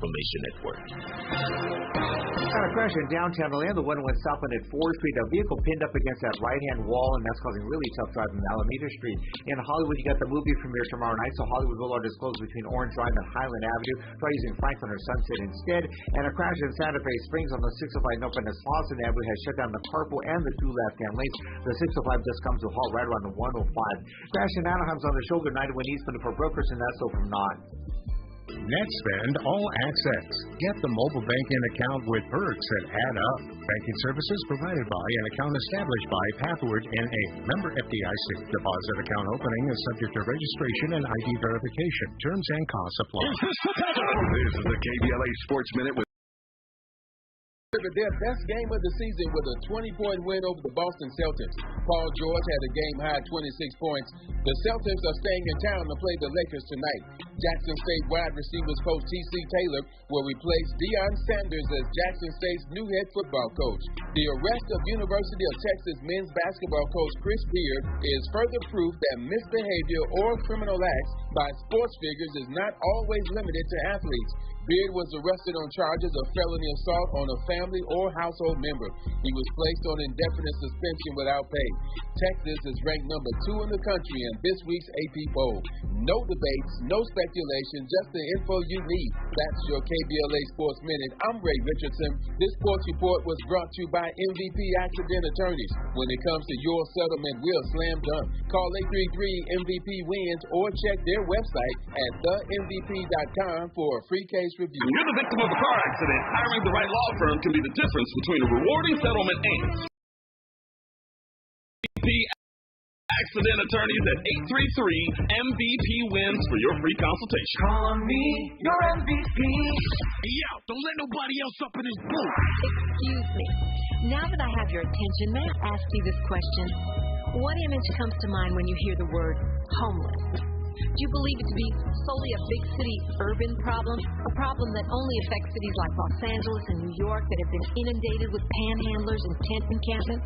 Information Network. A crash in downtown Atlanta, the 101 Southland at 4th Street. A vehicle pinned up against that right-hand wall, and that's causing really tough driving on Alameda Street. In Hollywood, you got the movie premiere tomorrow night, so Hollywood Boulevard is closed between Orange Drive and Highland Avenue. Try using Franklin or Sunset instead. And a crash in Santa Fe Springs on the 605 north end of Slauson Avenue has shut down the carpool and the 2 left-hand lanes. The 605 just comes to a halt right around the 105. Crash in Anaheim's on the shoulder 91 Eastman for brokers, and that's open not. NetSpend All Access. Get the mobile banking account with perks that add up. Banking services provided by an account established by Pathward NA. Member FDIC. Deposit account opening is subject to registration and ID verification. Terms and costs apply. This is the KBLA Sports Minute with their best game of the season with a 20-point win over the Boston Celtics. Paul George had a game-high 26 points. The Celtics are staying in town to play the Lakers tonight. Jackson State wide receivers coach T.C. Taylor will replace Deion Sanders as Jackson State's new head football coach. The arrest of University of Texas men's basketball coach Chris Beard is further proof that misbehavior or criminal acts by sports figures is not always limited to athletes. Beard was arrested on charges of felony assault on a family or household member. He was placed on indefinite suspension without pay. Texas is ranked number 2 in the country in this week's AP poll. No debates, no speculation, just the info you need. That's your KBLA Sports Minute. I'm Ray Richardson. This sports report was brought to you by MVP Accident Attorneys. When it comes to your settlement, we're slam dunk. Call 833-MVP-WINS or check their website at themvp.com for a free case review. When you're the victim of a car accident, hiring the right law firm can be the difference between a rewarding settlement and MVP Accident Attorneys at 833-MVP-WINS for your free consultation. Call me your MVP. Yo, don't let nobody else up in this booth. Excuse me. Now that I have your attention, may I ask you this question? What image comes to mind when you hear the word homeless? Do you believe it to be solely a big city urban problem, a problem that only affects cities like Los Angeles and New York that have been inundated with panhandlers and tent encampments?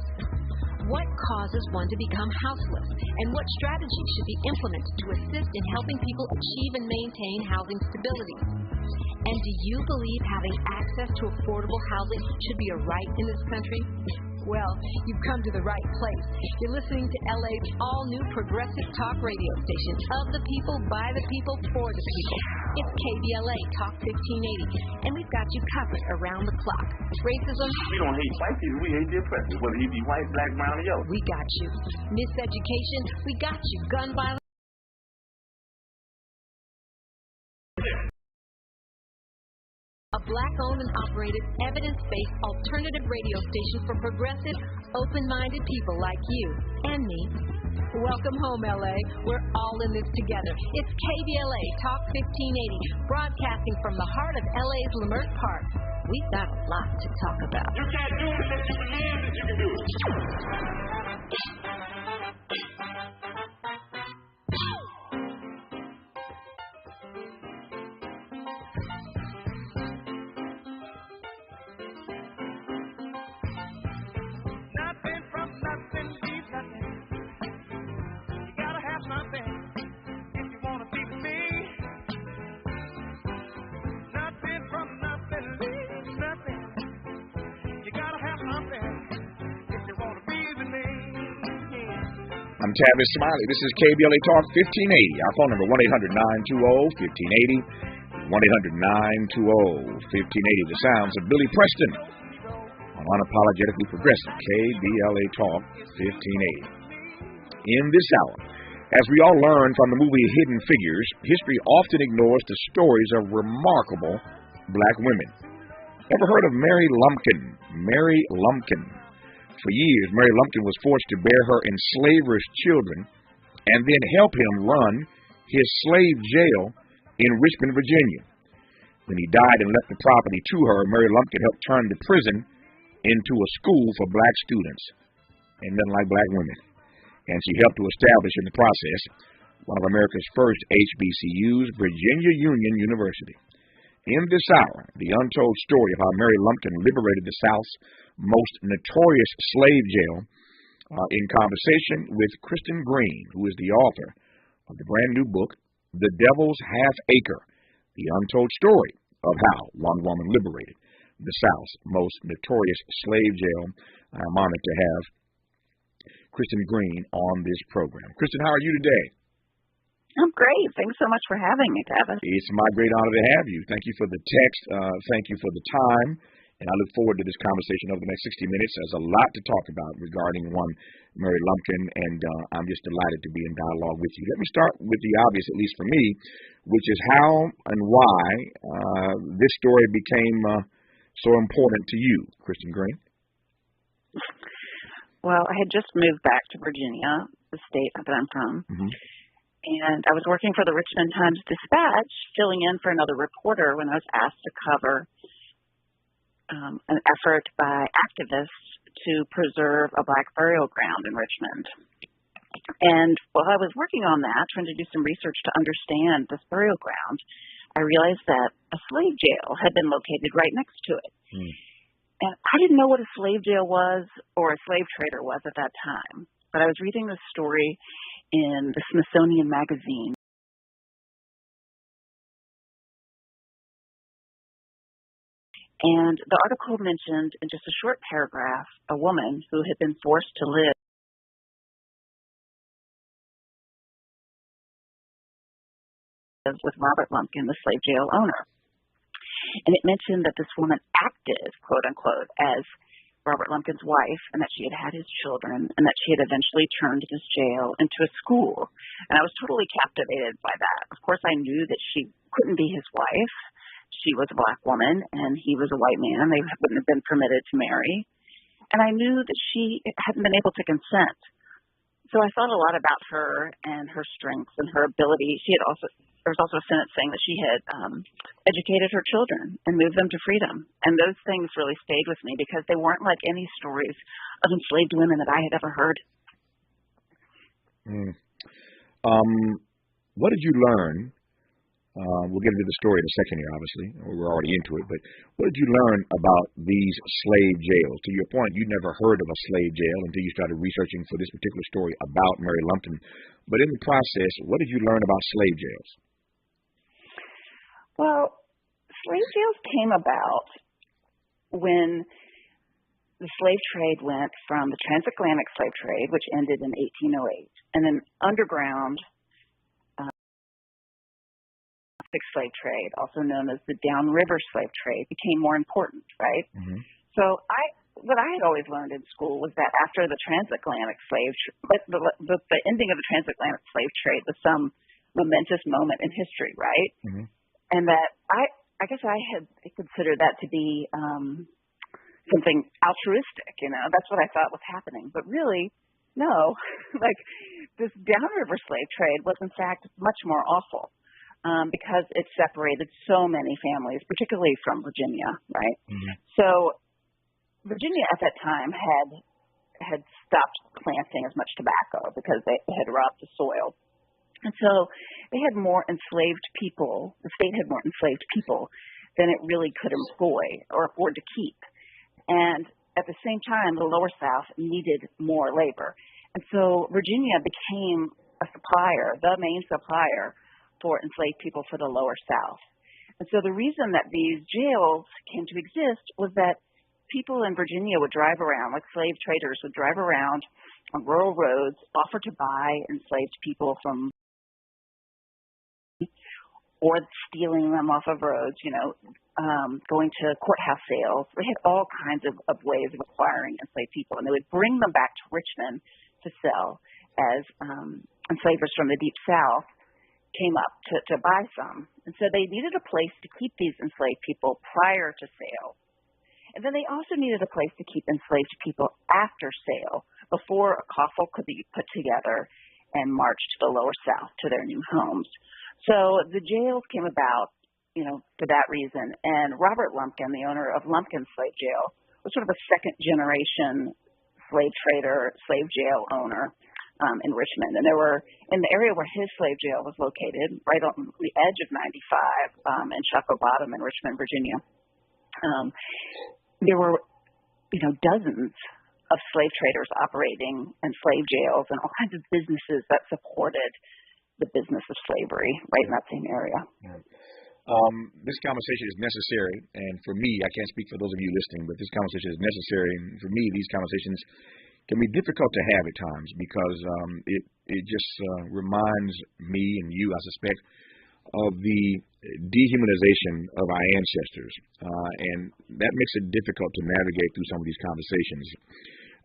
What causes one to become houseless, and what strategies should be implemented to assist in helping people achieve and maintain housing stability? And do you believe having access to affordable housing should be a right in this country? Well, you've come to the right place. You're listening to LA's all-new progressive talk radio station of the people, by the people, for the people. It's KBLA Talk 1580, and we've got you covered around the clock. Racism? We don't hate white people, we hate the oppressor, whether he be white, black, brown, or yellow. We got you. Miseducation? We got you. Gun violence? A black-owned and operated, evidence-based alternative radio station for progressive, open-minded people like you and me. Welcome home, L.A. We're all in this together. It's KBLA Talk 1580, broadcasting from the heart of L.A.'s Leimert Park. We've got a lot to talk about. You can't do it unless you believe that you can do it. I'm Tavis Smiley. This is KBLA Talk 1580. Our phone number, 1-800-920-1580. 1-800-920-1580. The sounds of Billy Preston on Unapologetically Progressive. KBLA Talk 1580. In this hour, as we all learn from the movie Hidden Figures, history often ignores the stories of remarkable black women. Ever heard of Mary Lumpkin? Mary Lumpkin. For years, Mary Lumpkin was forced to bear her enslaver's children and then help him run his slave jail in Richmond, Virginia. When he died and left the property to her, Mary Lumpkin helped turn the prison into a school for black students, and nothing like black women. And she helped to establish in the process one of America's first HBCUs, Virginia Union University. In this hour, the untold story of how Mary Lumpkin liberated the South's most notorious slave jail, in conversation with Kristen Green, who is the author of the brand new book, The Devil's Half Acre, The Untold Story of how one woman liberated the South's most notorious slave jail. I'm honored to have Kristen Green on this program. Kristen, how are you today? I'm great. Thanks so much for having me, Tavis. It's my great honor to have you. Thank you for the text. Thank you for the time. And I look forward to this conversation over the next 60 minutes. There's a lot to talk about regarding one Mary Lumpkin, and I'm just delighted to be in dialogue with you. Let me start with the obvious, at least for me, which is how and why this story became so important to you, Kristen Green. Well, I had just moved back to Virginia, the state that I'm from, and I was working for the Richmond Times Dispatch, filling in for another reporter when I was asked to cover an effort by activists to preserve a black burial ground in Richmond. And while I was working on that, trying to do some research to understand this burial ground, I realized that a slave jail had been located right next to it. And I didn't know what a slave jail was or a slave trader was at that time. But I was reading this story in the Smithsonian Magazine. And the article mentioned in just a short paragraph a woman who had been forced to live with Robert Lumpkin, the slave jail owner. And it mentioned that this woman acted, quote unquote, as Robert Lumpkin's wife, and that she had had his children, and that she had eventually turned this jail into a school. And I was totally captivated by that. Of course, I knew that she couldn't be his wife. She was a black woman, and he was a white man. They wouldn't have been permitted to marry. And I knew that she hadn't been able to consent. So I thought a lot about her and her strengths and her ability. There was also a sentence saying that she had educated her children and moved them to freedom. And those things really stayed with me because they weren't like any stories of enslaved women that I had ever heard. What did you learn? We'll get into the story in a second here, obviously. We're already into it. But what did you learn about these slave jails? To your point, you never heard of a slave jail until you started researching for this particular story about Mary Lumpkin. But in the process, what did you learn about slave jails? Well, slave jails came about when the slave trade went from the transatlantic slave trade, which ended in 1808, and then underground slave trade, also known as the downriver slave trade, became more important, right? So what I had always learned in school was that after the transatlantic the ending of the transatlantic slave trade was some momentous moment in history, right? And that I guess I had considered that to be something altruistic, that's what I thought was happening. But really, no, like this downriver slave trade was in fact much more awful. Because it separated so many families, particularly from Virginia, right? So Virginia at that time had stopped planting as much tobacco because they had robbed the soil. And so they had more enslaved people, the state had more enslaved people than it really could employ or afford to keep. And at the same time, the lower South needed more labor. And so Virginia became a supplier, the main supplier for enslaved people for the lower South. And so the reason that these jails came to exist was that people in Virginia would drive around, like slave traders would drive around on rural roads, offer to buy enslaved people from, or stealing them off of roads, going to courthouse sales. They had all kinds of ways of acquiring enslaved people, and they would bring them back to Richmond to sell as enslavers from the Deep South came up to buy some. And so they needed a place to keep these enslaved people prior to sale. And then they also needed a place to keep enslaved people after sale, before a coffle could be put together and marched to the lower South to their new homes. So the jails came about, for that reason. And Robert Lumpkin, the owner of Lumpkin Slave Jail, was sort of a second generation slave trader, slave jail owner. In Richmond. And there were, in the area where his slave jail was located, right on the edge of 95 in Chaco Bottom in Richmond, Virginia, there were, dozens of slave traders operating in slave jails and all kinds of businesses that supported the business of slavery right in that same area. This conversation is necessary, and for me, I can't speak for those of you listening, but this conversation is necessary, and for me, these conversations can be difficult to have at times because it just reminds me and you, I suspect, of the dehumanization of our ancestors, and that makes it difficult to navigate through some of these conversations.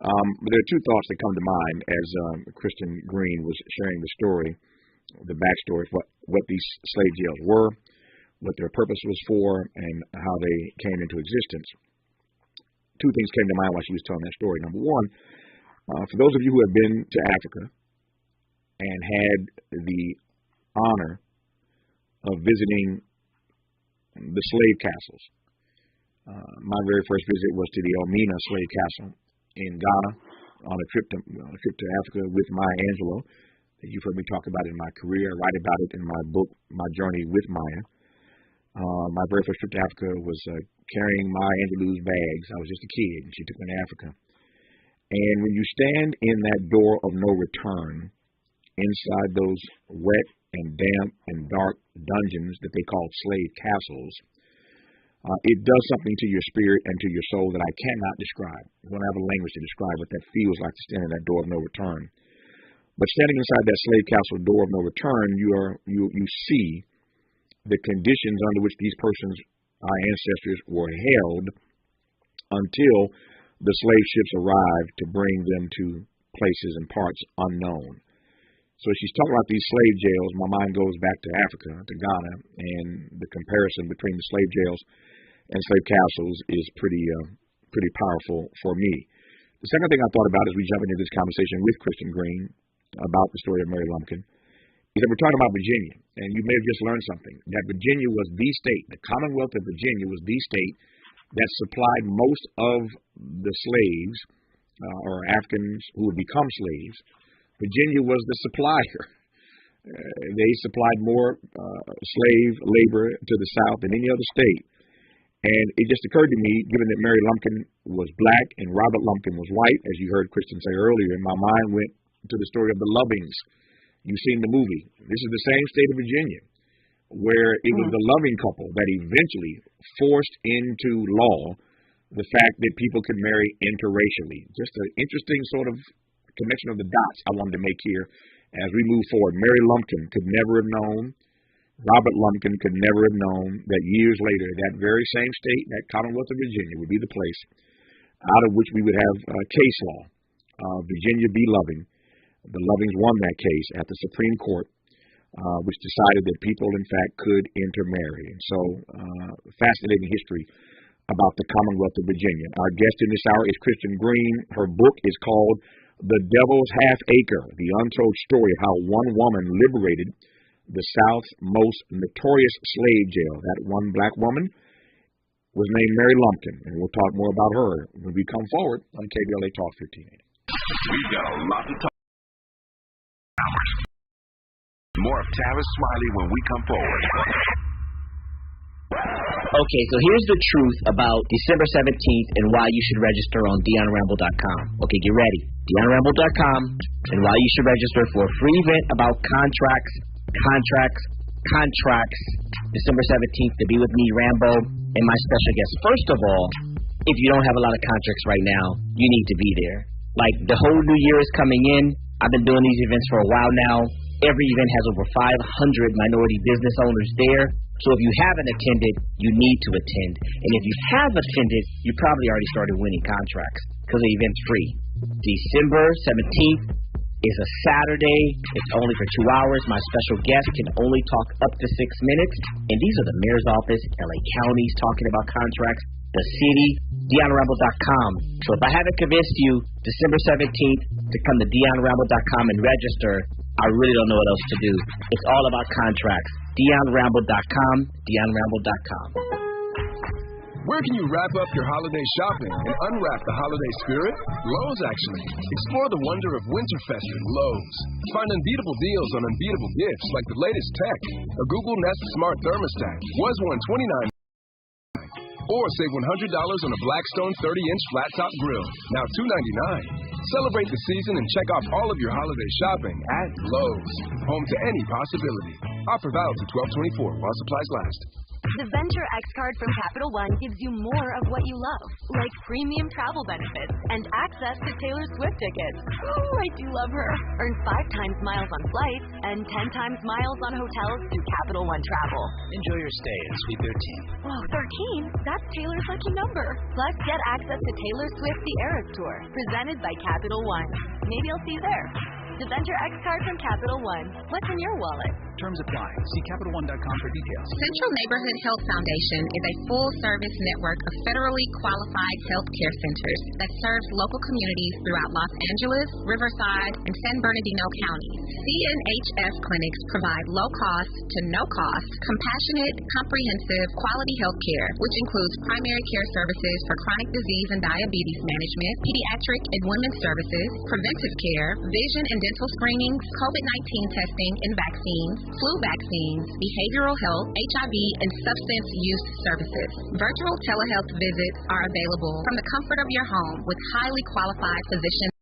But there are two thoughts that come to mind as Kristen Green was sharing the story, the backstory of what these slave jails were, what their purpose was for, and how they came into existence. Two things came to mind while she was telling that story. Number one, for those of you who have been to Africa and had the honor of visiting the slave castles, my very first visit was to the Elmina slave castle in Ghana on a trip to Africa with Maya Angelou that you've heard me talk about in my career. I write about it in my book, My Journey with Maya. My very first trip to Africa was carrying Maya Angelou's bags. I was just a kid, and she took me to Africa. And when you stand in that door of no return, inside those wet and damp and dark dungeons that they call slave castles, it does something to your spirit and to your soul that I cannot describe. I don't have a language to describe what that feels like to stand in that door of no return. But standing inside that slave castle door of no return, you see the conditions under which these persons, our ancestors, were held until the slave ships arrived to bring them to places and parts unknown. So she's talking about these slave jails. My mind goes back to Africa, to Ghana, and the comparison between the slave jails and slave castles is pretty powerful for me. The second thing I thought about as we jump into this conversation with Kristen Green about the story of Mary Lumpkin is that we're talking about Virginia, and you may have just learned something, that Virginia was the state, the Commonwealth of Virginia was the state that supplied most of the slaves or Africans who would become slaves. Virginia was the supplier. They supplied more slave labor to the South than any other state. And it just occurred to me, given that Mary Lumpkin was black and Robert Lumpkin was white, as you heard Kristen say earlier, and my mind went to the story of the Lovings. You've seen the movie. This is the same state of Virginia, where it was the Loving couple that eventually forced into law the fact that people could marry interracially. Just an interesting sort of connection of the dots I wanted to make here as we move forward. Mary Lumpkin could never have known, Robert Lumpkin could never have known that years later, that very same state, that Commonwealth of Virginia, would be the place out of which we would have case law. Virginia v. Loving. The Lovings won that case at the Supreme Court, which decided that people, in fact, could intermarry. And so, fascinating history about the Commonwealth of Virginia. Our guest in this hour is Kristen Green. Her book is called The Devil's Half Acre, The Untold Story of How One Woman Liberated the South's Most Notorious Slave Jail. That one black woman was named Mary Lumpkin, and we'll talk more about her when we come forward on KBLA Talk 1580. We've got a lot to talk about. More of Tavis Smiley when we come forward. Okay, so here's the truth about December 17th and why you should register on DionRamble.com. Okay, get ready. DionRamble.com and why you should register for a free event about contracts. December 17th to be with me, Rambo, and my special guest. First of all, if you don't have a lot of contracts right now, you need to be there. Like, the whole new year is coming in. I've been doing these events for a while now. Every event has over 500 minority business owners there. So if you haven't attended, you need to attend. And if you have attended, you probably already started winning contracts because the event's free. December 17th is a Saturday. It's only for 2 hours. My special guest can only talk up to 6 minutes. And these are the mayor's office, LA counties talking about contracts, the city, DionRamble.com. So if I haven't convinced you, December 17th, to come to DionRamble.com and register, I really don't know what else to do. It's all about contracts. DionRamble.com, DionRamble.com. Where can you wrap up your holiday shopping and unwrap the holiday spirit? Lowe's, actually. Explore the wonder of Winterfest at Lowe's. Find unbeatable deals on unbeatable gifts like the latest tech. A Google Nest Smart Thermostat was $129. Or save $100 on a Blackstone 30-inch flat-top grill, now $299. Celebrate the season and check off all of your holiday shopping at Lowe's. Home to any possibility. Offer valid to 12/24 while supplies last. The Venture X card from Capital One gives you more of what you love, like premium travel benefits and access to Taylor Swift tickets. Oh, I do love her. Earn 5 times miles on flights and 10 times miles on hotels through Capital One Travel. Enjoy your stay at Suite 13. Whoa, 13? That's Taylor's lucky number. Plus, get access to Taylor Swift The Eras Tour, presented by Capital One. Maybe I'll see you there. The Venture X card from Capital One. What's in your wallet? Terms apply. See CapitalOne.com for details. Central Neighborhood Health Foundation is a full-service network of federally qualified health care centers that serves local communities throughout Los Angeles, Riverside, and San Bernardino counties. CNHF clinics provide low-cost to no-cost, compassionate, comprehensive, quality health care, which includes primary care services for chronic disease and diabetes management, pediatric and women's services, preventive care, vision and dental screenings, COVID-19 testing and vaccines, flu vaccines, behavioral health, HIV, and substance use services. Virtual telehealth visits are available from the comfort of your home with highly qualified physicians.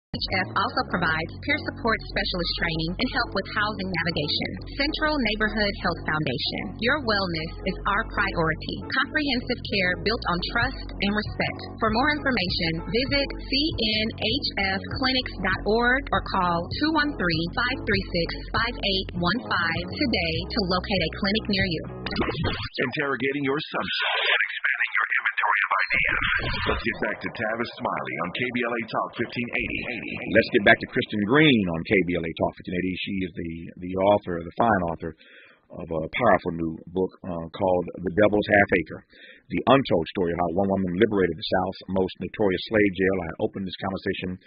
CNHF also provides peer support specialist training and help with housing navigation. Central Neighborhood Health Foundation. Your wellness is our priority. Comprehensive care built on trust and respect. For more information, visit cnhfclinics.org or call 213-536-5815 today to locate a clinic near you. Interrogating your assumptions and expanding your inventory of ideas. Let's get back to Tavis Smiley on KBLA Talk 1580. Let's get back to Kristen Green on KBLA Talk 1580. She is the author, the fine author of a powerful new book called The Devil's Half Acre, the untold story of how one woman liberated the South's most notorious slave jail. I opened this conversation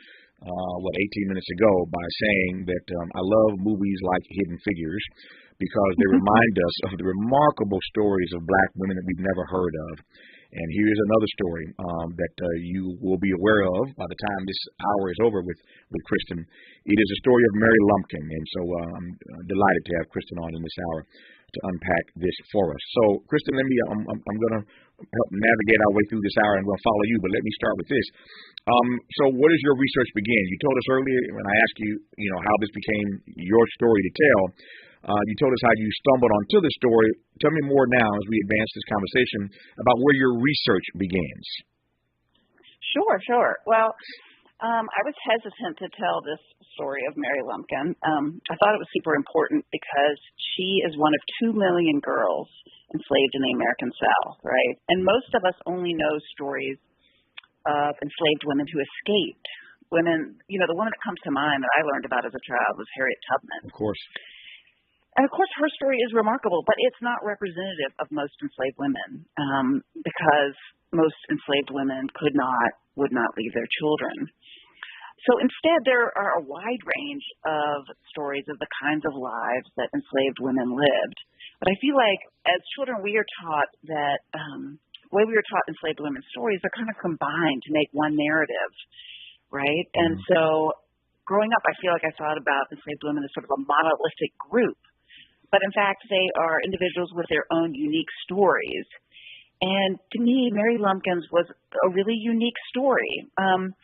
18 minutes ago by saying that I love movies like Hidden Figures because they remind us of the remarkable stories of black women that we've never heard of. And here's another story that you will be aware of by the time this hour is over with Kristen. It is a story of Mary Lumpkin, and so I'm delighted to have Kristen on in this hour to unpack this for us. So, Kristen, I'm going to help navigate our way through this hour. I'm going to follow you, but let me start with this. So where does your research begin? You told us earlier when I asked you, how this became your story to tell. You told us how you stumbled onto the story. Tell me more now as we advance this conversation about where your research begins. Sure. Well, I was hesitant to tell this story of Mary Lumpkin. I thought it was super important because she is one of 2 million girls enslaved in the American South, right? And most of us only know stories of enslaved women who escaped. Women, the woman that comes to mind that I learned about as a child was Harriet Tubman. Of course. And, of course, her story is remarkable, but it's not representative of most enslaved women because most enslaved women would not leave their children. So instead, there are a wide range of stories of the kinds of lives that enslaved women lived. But I feel like as children, we are taught that the way we were taught enslaved women's stories are kind of combined to make one narrative, right? And so growing up, I feel like I thought about enslaved women as sort of a monolithic group. But in fact, they are individuals with their own unique stories. And to me, Mary Lumpkin's was a really unique story. And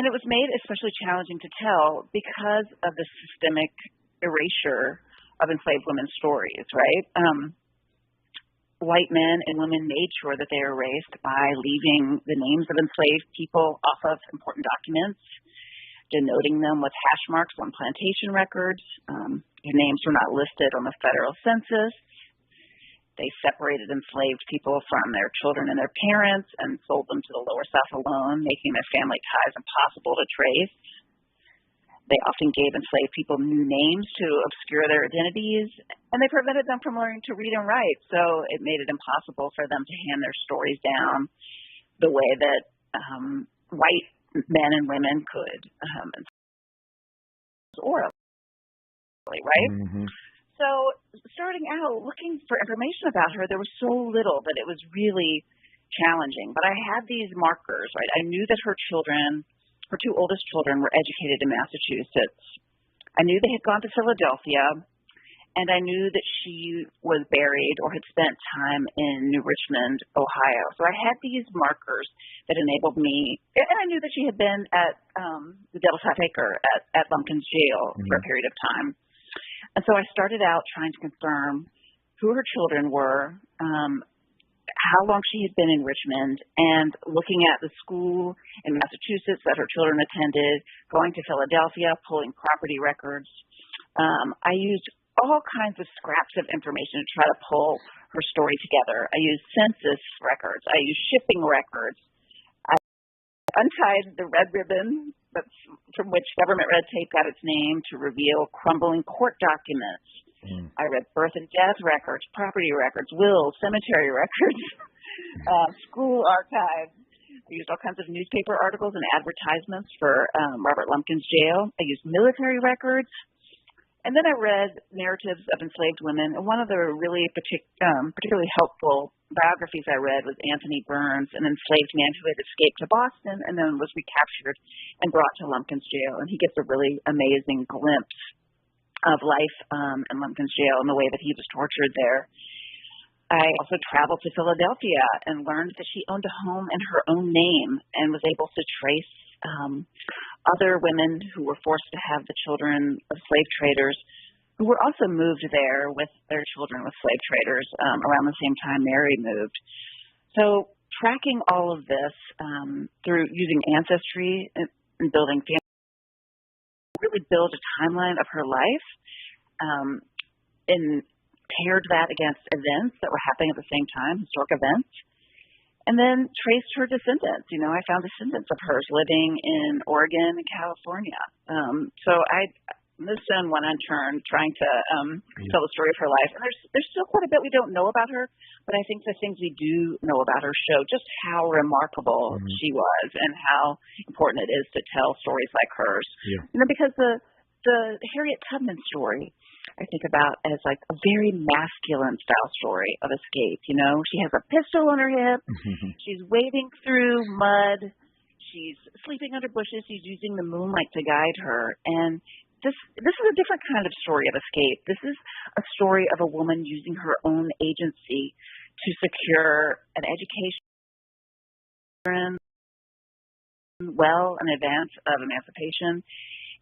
it was made especially challenging to tell because of the systemic erasure of enslaved women's stories, right? White men and women made sure that they were erased by leaving the names of enslaved people off of important documents, denoting them with hash marks on plantation records. Their names were not listed on the federal census. They separated enslaved people from their children and their parents and sold them to the lower South alone, making their family ties impossible to trace. They often gave enslaved people new names to obscure their identities, and they prevented them from learning to read and write, so it made it impossible for them to hand their stories down the way that white men and women could, orally, right? Mm-hmm. So starting out, looking for information about her, there was so little that it was really challenging. But I had these markers, right? I knew that her 2 oldest children were educated in Massachusetts. I knew they had gone to Philadelphia, and I knew that she was buried or had spent time in New Richmond, Ohio. So I had these markers that enabled me, and I knew that she had been at the Devil's Half Acre at Lumpkin's jail for a period of time. And so I started out trying to confirm who her children were, how long she had been in Richmond, and looking at the school in Massachusetts that her children attended, going to Philadelphia, pulling property records. I used all kinds of scraps of information to try to pull her story together. I used census records. I used shipping records. I untied the red ribbon from which government red tape got its name to reveal crumbling court documents. I read birth and death records, property records, wills, cemetery records, school archives. I used all kinds of newspaper articles and advertisements for Robert Lumpkin's jail. I used military records. And then I read narratives of enslaved women. And one of the really particularly helpful biographies I read was Anthony Burns, an enslaved man who had escaped to Boston and then was recaptured and brought to Lumpkin's jail. And he gets a really amazing glimpse of life in Lumpkin's jail and the way that he was tortured there. I also traveled to Philadelphia and learned that she owned a home in her own name and was able to trace other women who were forced to have the children of slave traders who were also moved there with their children with slave traders around the same time Mary moved. So tracking all of this through using Ancestry and building family really build a timeline of her life and paired that against events that were happening at the same time, historic events, and then traced her descendants. I found descendants of hers living in Oregon and California. So this son went unturned trying to tell the story of her life. And there's still quite a bit we don't know about her, but I think the things we do know about her show just how remarkable she was and how important it is to tell stories like hers. Because the Harriet Tubman story I think about as like a very masculine style story of escape. She has a pistol on her hip. She's wading through mud. She's sleeping under bushes. She's using the moonlight to guide her. And this is a different kind of story of escape. This is a story of a woman using her own agency to secure an education well in advance of emancipation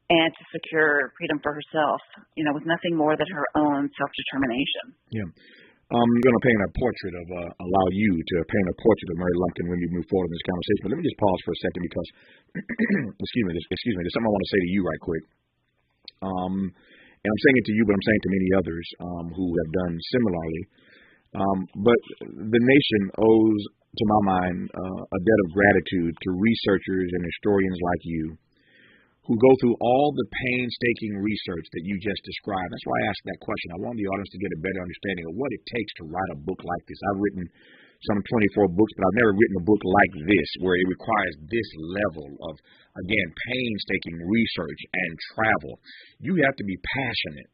and to secure freedom for herself, with nothing more than her own self-determination. Yeah. I'm going to paint a portrait of, allow you to paint a portrait of Mary Lumpkin when we move forward in this conversation. But let me just pause for a second because, excuse me, there's something I want to say to you right quick. And I'm saying it to you, but I'm saying to many others who have done similarly. But the nation owes, to my mind, a debt of gratitude to researchers and historians like you who go through all the painstaking research that you just described. That's why I asked that question. I want the audience to get a better understanding of what it takes to write a book like this. I've written some 24 books, but I've never written a book like this where it requires this level of, again, painstaking research and travel. You have to be passionate,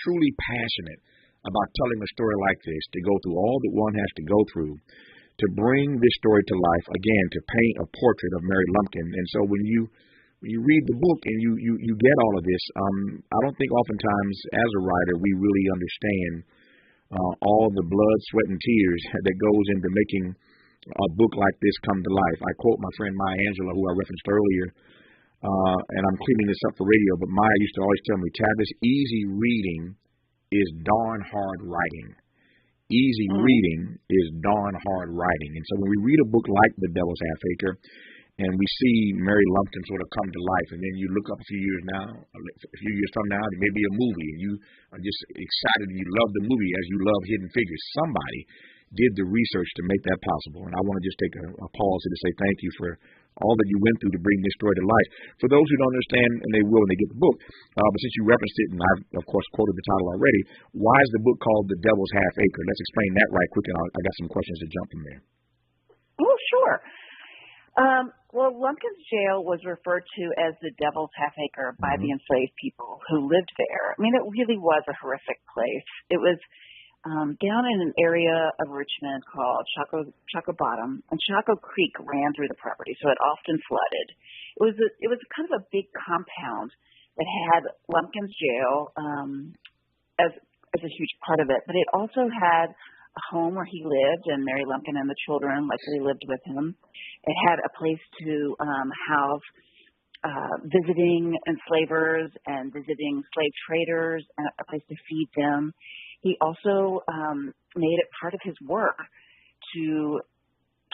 truly passionate about telling a story like this, to go through all that one has to go through to bring this story to life, again, to paint a portrait of Mary Lumpkin. And so when you read the book and you get all of this, I don't think oftentimes as a writer we really understand all the blood, sweat, and tears that goes into making a book like this come to life. I quote my friend Maya Angelou, who I referenced earlier, and I'm cleaning this up for radio, but Maya used to always tell me, Tavis, easy reading is darn hard writing. Easy reading is darn hard writing. And so when we read a book like The Devil's Half Acre, and we see Mary Lumpkin sort of come to life, and then you look up a few years from now, there may be a movie, and you are just excited, and you love the movie as you love Hidden Figures. Somebody did the research to make that possible, and I want to just take a pause here to say thank you for all that you went through to bring this story to life. For those who don't understand, and they will when they get the book, but since you referenced it, and I've, of course, quoted the title already, why is the book called The Devil's Half Acre? Let's explain that right quick, and I got some questions to jump from there. Oh, sure. Well, Lumpkin's jail was referred to as the Devil's Half Acre by the enslaved people who lived there. I mean, it really was a horrific place. It was down in an area of Richmond called Chaco Bottom, and Chaco Creek ran through the property, so it often flooded. It was kind of a big compound that had Lumpkin's jail as a huge part of it, but it also had a home where he lived, and Mary Lumpkin and the children likely lived with him. It had a place to house visiting enslavers and visiting slave traders, and a place to feed them. He also made it part of his work to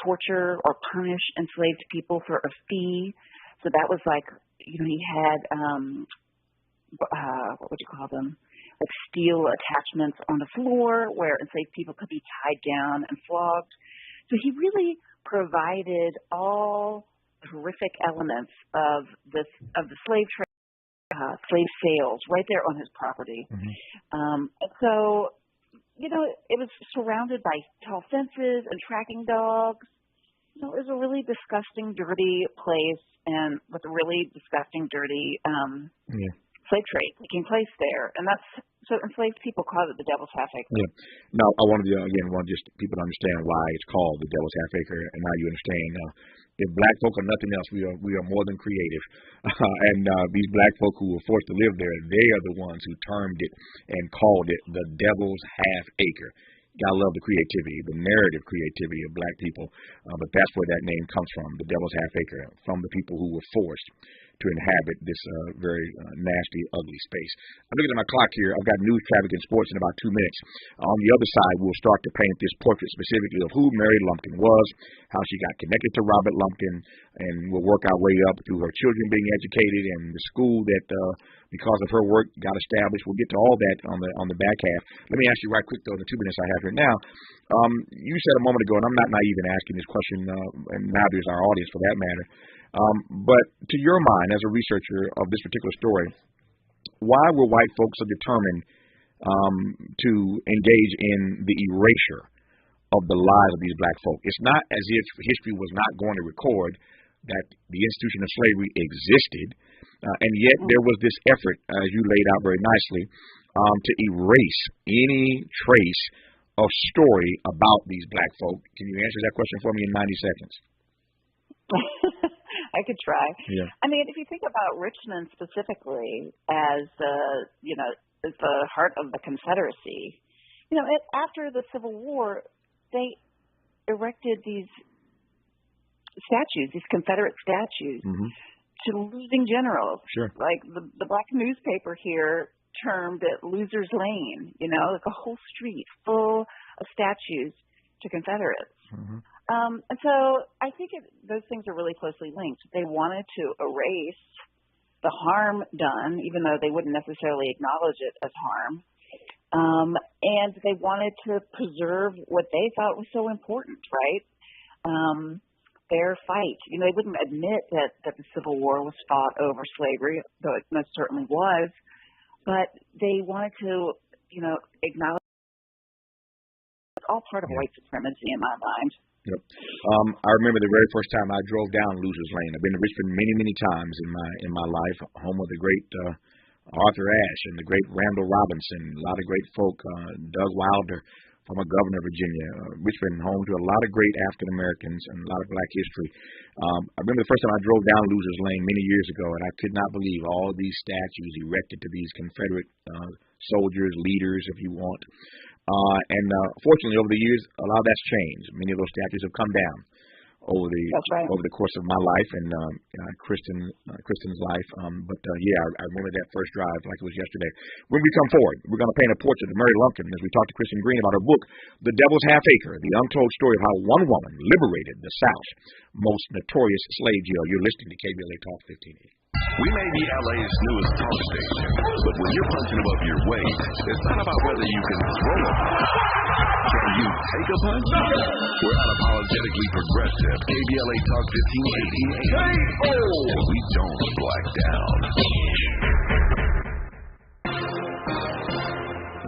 torture or punish enslaved people for a fee. So that was like, he had, what would you call them? Like steel attachments on the floor where enslaved people could be tied down and flogged. So he really provided all the horrific elements of the slave trade, slave sales right there on his property. And so, it was surrounded by tall fences and tracking dogs. It was a really disgusting, dirty place, and with a really disgusting, dirty slave trade taking place there. And so enslaved people call it the Devil's Half Acre. Yeah. Now, I wanted to, want just people to understand why it's called the Devil's Half Acre, and now you understand. If black folk are nothing else, we are more than creative. And these black folk who were forced to live there, they are the ones who termed it and called it the Devil's Half Acre. Gotta love the creativity, the narrative creativity of black people, but that's where that name comes from, the Devil's Half Acre, from the people who were forced to inhabit this very nasty, ugly space. I'm looking at my clock here. I've got news, traffic, and sports in about 2 minutes. On the other side, we'll start to paint this portrait specifically of who Mary Lumpkin was, how she got connected to Robert Lumpkin, and we'll work our way up through her children being educated and the school that, because of her work, got established. We'll get to all that on the back half. Let me ask you right quick, though, in the 2 minutes I have here now. You said a moment ago, and I'm not naive in asking this question, and neither is our audience for that matter, but to your mind, as a researcher of this particular story, why were white folks so determined to engage in the erasure of the lives of these black folk? It's not as if history was not going to record that the institution of slavery existed, and yet there was this effort, as you laid out very nicely, to erase any trace of story about these black folk. Can you answer that question for me in 90 seconds? I could try. Yeah. I mean, if you think about Richmond specifically as as the heart of the Confederacy, after the Civil War, they erected these statues, these Confederate statues, to losing generals. Sure. Like the black newspaper here termed it Losers Lane, like a whole street full of statues to Confederates. And so I think those things are really closely linked. They wanted to erase the harm done, even though they wouldn't necessarily acknowledge it as harm. And they wanted to preserve what they thought was so important, right? Their fight. They wouldn't admit that the Civil War was fought over slavery, though it most certainly was. But they wanted to, acknowledge it's all part of white supremacy in my mind. Yep. I remember the very first time I drove down Losers Lane. I've been to Richmond many, many times in my life, home of the great Arthur Ashe and the great Randall Robinson, a lot of great folk, Doug Wilder, former governor of Virginia. Richmond, home to a lot of great African Americans and a lot of black history. I remember the first time I drove down Losers Lane many years ago, and I could not believe all these statues erected to these Confederate soldiers, leaders, if you want. And fortunately, over the years, a lot of that's changed. Many of those statues have come down over the course of my life and Kristen's life. But I remember that first drive like it was yesterday. When we come forward, we're going to paint a portrait of Mary Lumpkin as we talk to Kristen Green about her book, The Devil's Half Acre, the untold story of how one woman liberated the South's most notorious slave dealer. You're listening to KBLA Talk 1580. We may be LA's newest talk station, but when you're punching above your weight, it's not about whether you can throw a punch. Can you take a punch? We're unapologetically progressive. KBLA Talk 1580. We don't black down.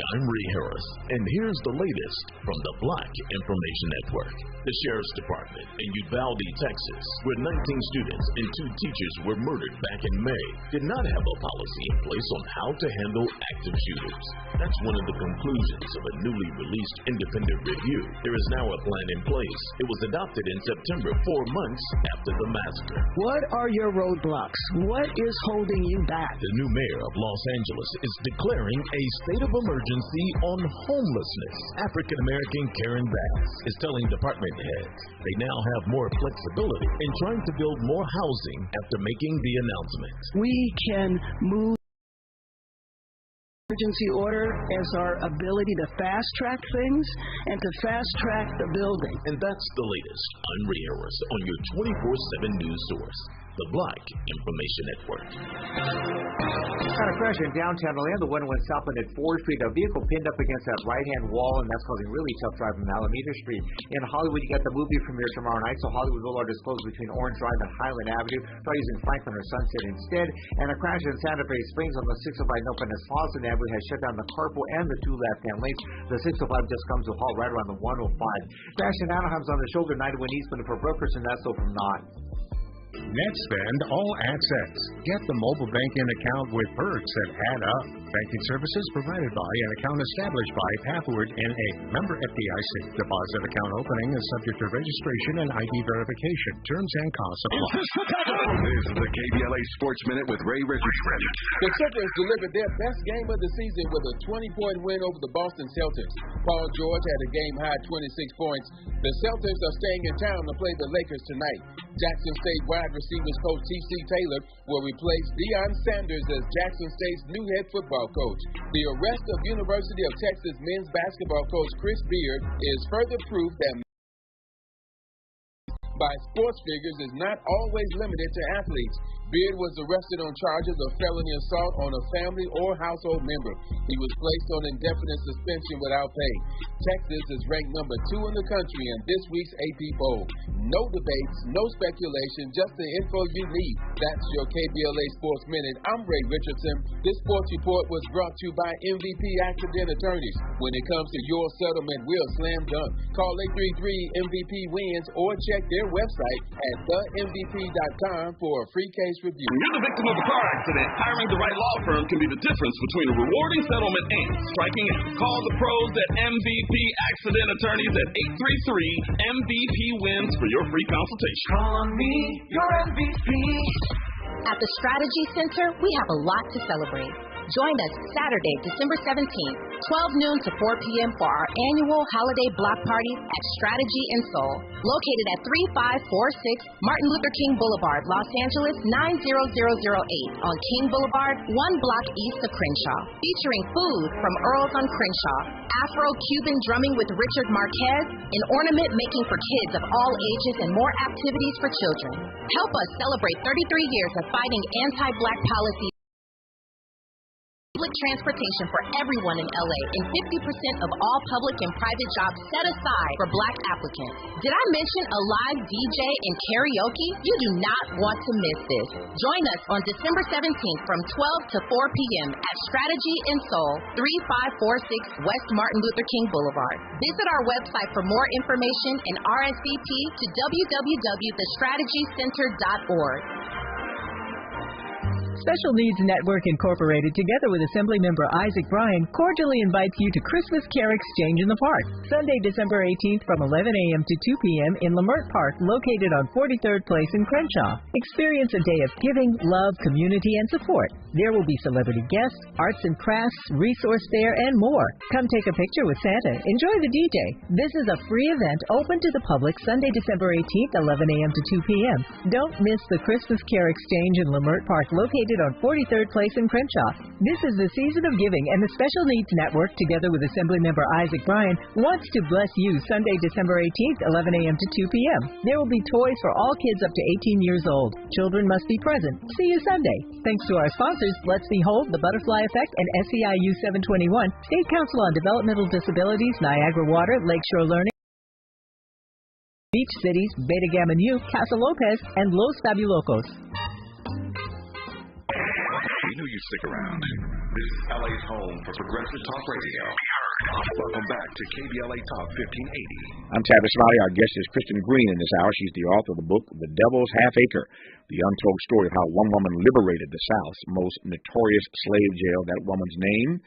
I'm Ray Harris, and here's the latest from the Black Information Network. The Sheriff's Department in Uvalde, Texas, where 19 students and 2 teachers were murdered back in May, did not have a policy in place on how to handle active shooters. That's one of the conclusions of a newly released independent review. There is now a plan in place. It was adopted in September, 4 months after the massacre. What are your roadblocks? What is holding you back? The new mayor of Los Angeles is declaring a state of emergency on homelessness. African-American Karen Bass is telling department heads they now have more flexibility in trying to build more housing after making the announcement. We can move emergency order as our ability to fast track things and to fast track the building. And that's the latest. I'm Ray Harris on your 24/7 news source, the Black Information Network. Got a crash in downtown Atlanta. The one went southbound at 4th Street. A vehicle pinned up against that right-hand wall, and that's causing really tough driving from Alameda Street. In Hollywood, you got the movie premiere tomorrow night, so Hollywood Boulevard is closed between Orange Drive and Highland Avenue. Try using Franklin or Sunset instead. And a crash in Santa Fe Springs on the 605 Open as Slauson Avenue has shut down the carpool and the two left-hand lanes. The 605 just comes to a halt right around the 105. Crash in Anaheim's on the shoulder 91 Eastman for brokers, and that's so from not. NetSpend All Access. Get the mobile banking account with perks that add up. Banking services provided by and account established by Pathward N.A. Member FDIC. Deposit account opening is subject to registration and ID verification. Terms and costs apply. This is the KBLA Sports Minute with Ray Richardson. The Clippers delivered their best game of the season with a 20-point win over the Boston Celtics. Paul George had a game-high 26 points. The Celtics are staying in town to play the Lakers tonight. Jackson State wide receivers coach T.C. Taylor will replace Deion Sanders as Jackson State's new head football coach. The arrest of University of Texas men's basketball coach Chris Beard is further proof that by sports figures is not always limited to athletes. Beard was arrested on charges of felony assault on a family or household member. He was placed on indefinite suspension without pay. Texas is ranked number 2 in the country in this week's AP poll. No debates, no speculation, just the info you need. That's your KBLA Sports Minute. I'm Ray Richardson. This sports report was brought to you by MVP Accident Attorneys. When it comes to your settlement, we'll slam dunk. Call 833-MVP-WINS or check their website at themvp.com for a free case review. When you're the victim of a car accident, hiring the right law firm can be the difference between a rewarding settlement and striking out. Call the pros at MVP Accident Attorneys at 833-MVP-WINS for your free consultation. Call on me, your MVP. At the Strategy Center, we have a lot to celebrate. Join us Saturday, December 17th, 12 noon to 4 p.m. for our annual holiday block party at Strategy in Seoul, located at 3546 Martin Luther King Boulevard, Los Angeles 90008 on King Boulevard, 1 block east of Crenshaw. Featuring food from Earl's on Crenshaw, Afro-Cuban drumming with Richard Marquez, and ornament making for kids of all ages, and more activities for children. Help us celebrate 33 years of fighting anti-black policies. Public transportation for everyone in LA, and 50% of all public and private jobs set aside for black applicants. Did I mention a live DJ and karaoke? You do not want to miss this. Join us on December 17th from 12 to 4 p.m. at Strategy in Seoul, 3546 West Martin Luther King Boulevard. Visit our website for more information and RSVP to www.thestrategycenter.org. Special Needs Network Incorporated, together with Assembly Member Isaac Bryan, cordially invites you to Christmas Care Exchange in the Park, Sunday, December 18th from 11 a.m. to 2 p.m. in Lamert Park, located on 43rd Place in Crenshaw. Experience a day of giving, love, community, and support. There will be celebrity guests, arts and crafts, resource fair, and more. Come take a picture with Santa. Enjoy the DJ. This is a free event open to the public Sunday, December 18th, 11 a.m. to 2 p.m. Don't miss the Christmas Care Exchange in Lamert Park, located on 43rd Place in Crenshaw. This is the season of giving, and the Special Needs Network, together with Assembly Member Isaac Bryan, wants to bless you Sunday, December 18th, 11 a.m. to 2 p.m. There will be toys for all kids up to 18 years old. Children must be present. See you Sunday. Thanks to our sponsors, Let's Behold, The Butterfly Effect, and SEIU 721, State Council on Developmental Disabilities, Niagara Water, Lakeshore Learning, Beach Cities, Beta Gamma Nu, Casa Lopez, and Los Fabulocos. We knew you'd stick around. This is LA's home for progressive talk radio. Welcome back to KBLA Talk 1580. I'm Tavis Smiley. Our guest is Kristen Green in this hour. She's the author of the book, The Devil's Half Acre, the untold story of how one woman liberated the South's most notorious slave jail. That woman's name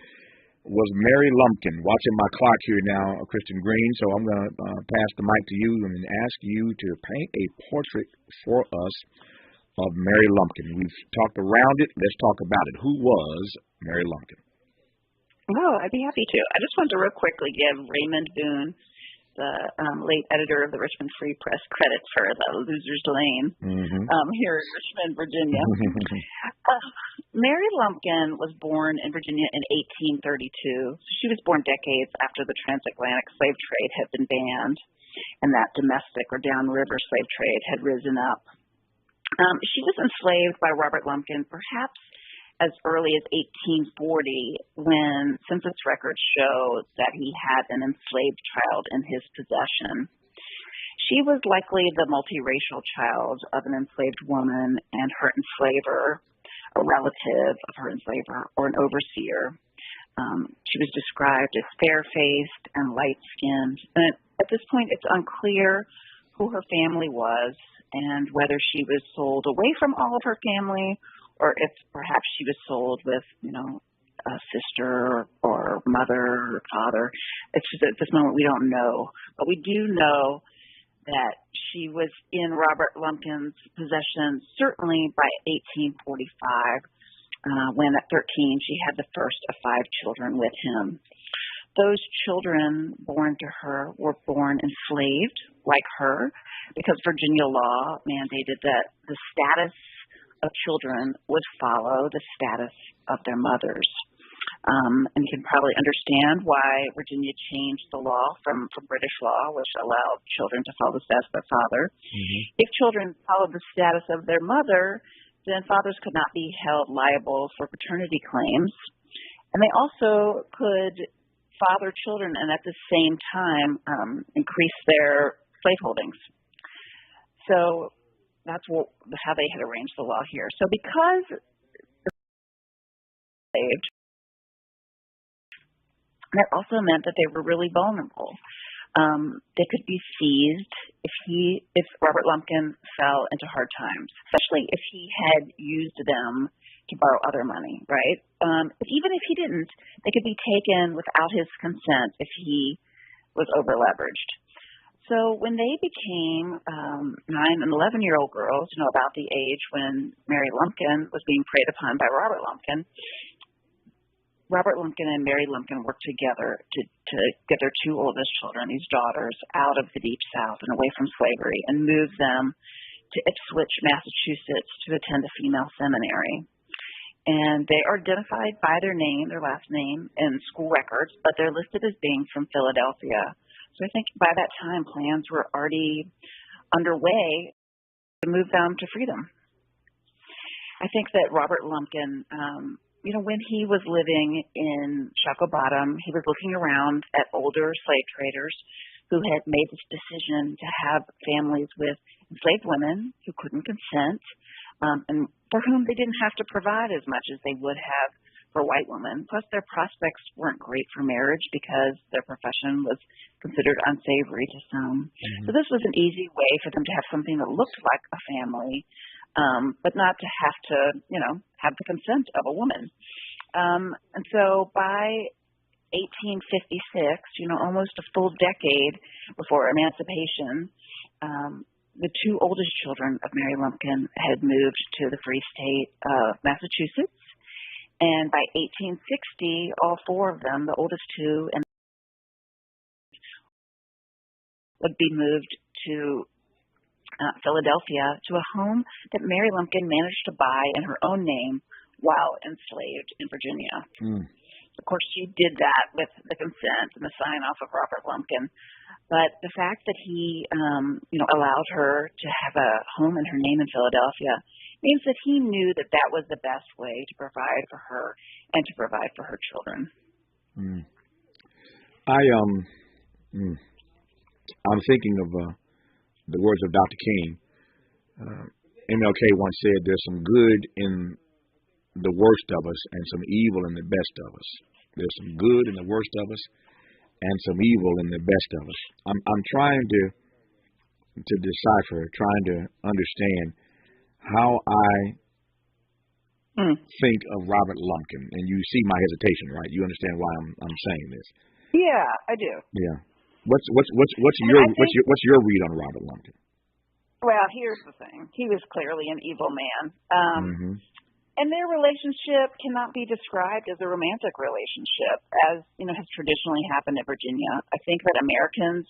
was Mary Lumpkin. Watching my clock here now, Kristen Green, so I'm going to pass the mic to you and ask you to paint a portrait for us of Mary Lumpkin. We've talked around it. Let's talk about it. Who was Mary Lumpkin? Oh, I'd be happy to. I just wanted to real quickly give Raymond Boone, the late editor of the Richmond Free Press, credit for the Loser's Lane here in Richmond, Virginia. Mary Lumpkin was born in Virginia in 1832. So she was born decades after the transatlantic slave trade had been banned and that domestic or downriver slave trade had risen up. She was enslaved by Robert Lumpkin perhaps as early as 1840 when census records show that he had an enslaved child in his possession. She was likely the multiracial child of an enslaved woman and her enslaver, a relative of her enslaver, or an overseer. She was described as fair-faced and light-skinned. And at this point, it's unclear who her family was and whether she was sold away from all of her family or if perhaps she was sold with, a sister or mother or father. It's just at this moment we don't know. But we do know that she was in Robert Lumpkin's possession certainly by 1845, when at 13 she had the first of 5 children with him. Those children born to her were born enslaved, like her, because Virginia law mandated that the status of children would follow the status of their mothers. And you can probably understand why Virginia changed the law from British law, which allowed children to follow the status of their father. Mm-hmm. If children followed the status of their mother, then fathers could not be held liable for paternity claims. And they also could father children and at the same time increase their slave holdings. So that's how they had arranged the law here. So because enslaved, that also meant that they were really vulnerable. They could be seized if Robert Lumpkin fell into hard times, especially if he had used them to borrow other money, right? But even if he didn't, they could be taken without his consent if he was over-leveraged. So when they became 9 and 11-year-old girls, about the age when Mary Lumpkin was being preyed upon by Robert Lumpkin, Robert Lumpkin and Mary Lumpkin worked together to get their 2 oldest children, these daughters, out of the Deep South and away from slavery and move them to Ipswich, Massachusetts, to attend a female seminary. And they are identified by their last name, in school records, but they're listed as being from Philadelphia. So I think by that time, plans were already underway to move them to freedom. I think that Robert Lumpkin, when he was living in Shockoe Bottom, he was looking around at older slave traders who had made this decision to have families with enslaved women who couldn't consent, and for whom they didn't have to provide as much as they would have for white women. Plus, their prospects weren't great for marriage because their profession was considered unsavory to some. Mm-hmm. So this was an easy way for them to have something that looked like a family, but not to have to, have the consent of a woman. And so by 1856, almost a full decade before emancipation, the 2 oldest children of Mary Lumpkin had moved to the free state of Massachusetts. And by 1860, all 4 of them, the oldest 2, and would be moved to Philadelphia, to a home that Mary Lumpkin managed to buy in her own name while enslaved in Virginia. Mm. Of course, she did that with the consent and the sign-off of Robert Lumpkin. But the fact that he, allowed her to have a home in her name in Philadelphia means that he knew that that was the best way to provide for her and to provide for her children. Mm. I'm thinking of the words of Dr. King. MLK once said, "There's some good in the worst of us and some evil in the best of us." There's some good in the worst of us and some evil in the best of us. I'm trying to decipher, trying to understand how I think of Robert Lumpkin. And you see my hesitation, right? You understand why I'm saying this? Yeah, I do. Yeah. What's your read on Robert Lumpkin? Well, here's the thing. He was clearly an evil man. And their relationship cannot be described as a romantic relationship, as has traditionally happened in Virginia. I think that Americans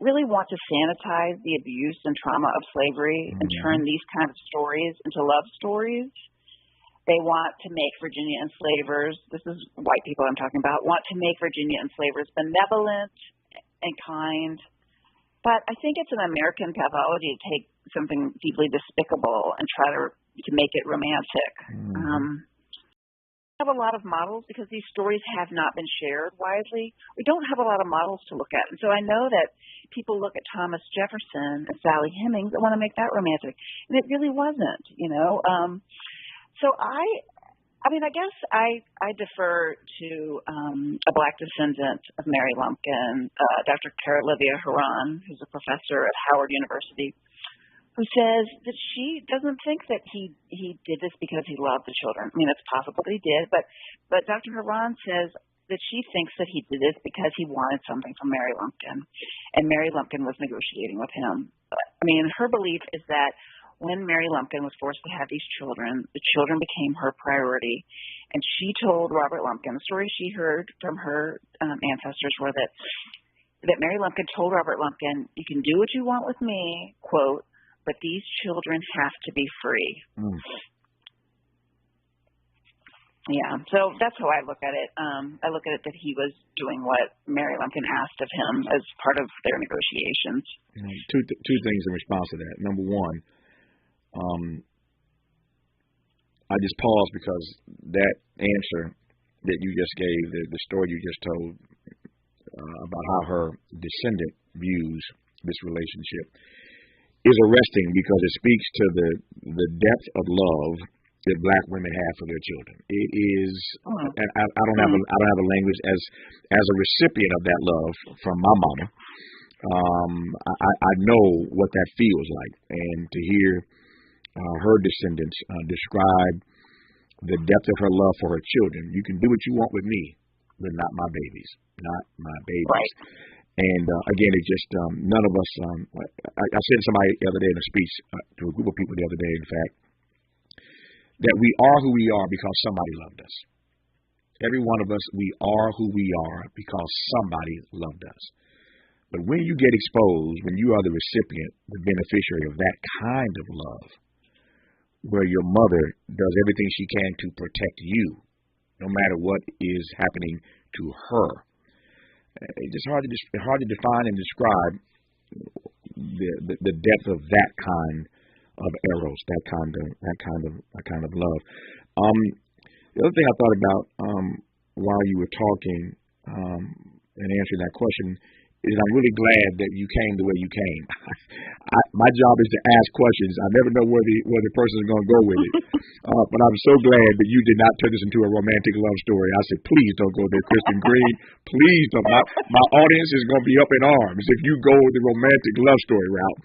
really want to sanitize the abuse and trauma of slavery and turn these kind of stories into love stories. They want to make Virginia enslavers, this is white people I'm talking about, want to make Virginia enslavers benevolent and kind. But I think it's an American pathology to take something deeply despicable and try to make it romantic. We have a lot of models because these stories have not been shared widely. We don't have a lot of models to look at. And so I know that people look at Thomas Jefferson and Sally Hemings and want to make that romantic. And it really wasn't, you know. So I mean, I guess I defer to a black descendant of Mary Lumpkin, Dr. Olivia Huron, who's a professor at Howard University, who says that she doesn't think that he did this because he loved the children. I mean, it's possible that he did, but Dr. Huron says that she thinks that he did this because he wanted something from Mary Lumpkin, and Mary Lumpkin was negotiating with him. I mean, her belief is that when Mary Lumpkin was forced to have these children, the children became her priority. And she told Robert Lumpkin, the stories she heard from her ancestors were that Mary Lumpkin told Robert Lumpkin, you can do what you want with me, quote, but these children have to be free. Yeah, so that's how I look at it. I look at it that he was doing what Mary Lumpkin asked of him as part of their negotiations. Two things in response to that. Number one, I just paused because that answer that you just gave, the story you just told about how her descendant views this relationship is arresting because it speaks to the depth of love that black women have for their children. It is, and I don't have a language as a recipient of that love from my mama. I know what that feels like, and to hear her descendants describe the depth of her love for her children. You can do what you want with me, but not my babies. Not my babies. Right. And again, it just none of us. I said to somebody the other day in a speech to a group of people the other day, in fact, that we are who we are because somebody loved us. Every one of us, we are who we are because somebody loved us. But when you get exposed, when you are the recipient, the beneficiary of that kind of love, where your mother does everything she can to protect you, no matter what is happening to her. It's just hard to define and describe the depth of that kind of eros, that kind of love. The other thing I thought about while you were talking and answering that question is I'm really glad that you came the way you came. My job is to ask questions. I never know where the person is going to go with it. But I'm so glad that you did not turn this into a romantic love story. I said, please don't go there, Kristen Green. Please don't. My audience is going to be up in arms if you go the romantic love story route.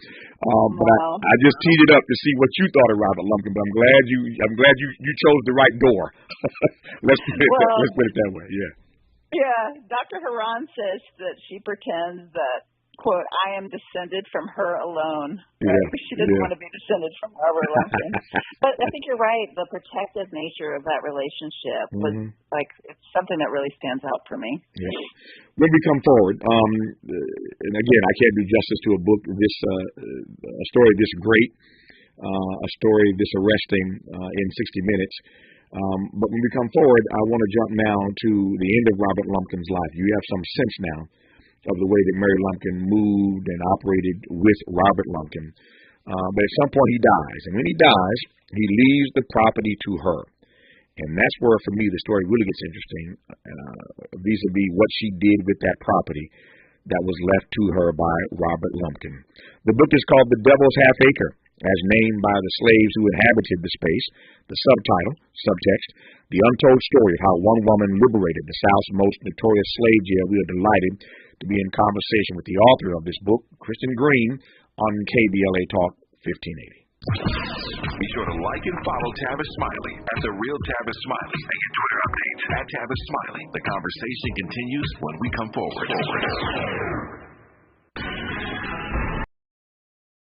But I just teed it up to see what you thought of Robert Lumpkin. But I'm glad you chose the right door. Let's put it that way. Yeah. Yeah, Dr. Huron says that she pretends that, quote, I am descended from her alone. Right? Yeah, she didn't want to be descended from Robert Lumpkin. But I think you're right. The protective nature of that relationship was it's something that really stands out for me. Yeah. When we come forward, and again, I can't do justice to a book a story this great, a story this arresting in 60 minutes. But when we come forward, I want to jump now to the end of Robert Lumpkin's life. You have some sense now of the way that Mary Lumpkin moved and operated with Robert Lumpkin. But at some point he dies. And when he dies, he leaves the property to her. And that's where, for me, the story really gets interesting, vis-a-vis what she did with that property that was left to her by Robert Lumpkin. The book is called The Devil's Half Acre, as named by the slaves who inhabited the space. The subtext, the untold story of how one woman liberated the South's most notorious slave jail. We are delighted to be in conversation with the author of this book, Kristen Green, on KBLA Talk 1580. Be sure to like and follow Tavis Smiley at The Real Tavis Smiley and get Twitter updates at Tavis Smiley. The conversation continues when we come forward.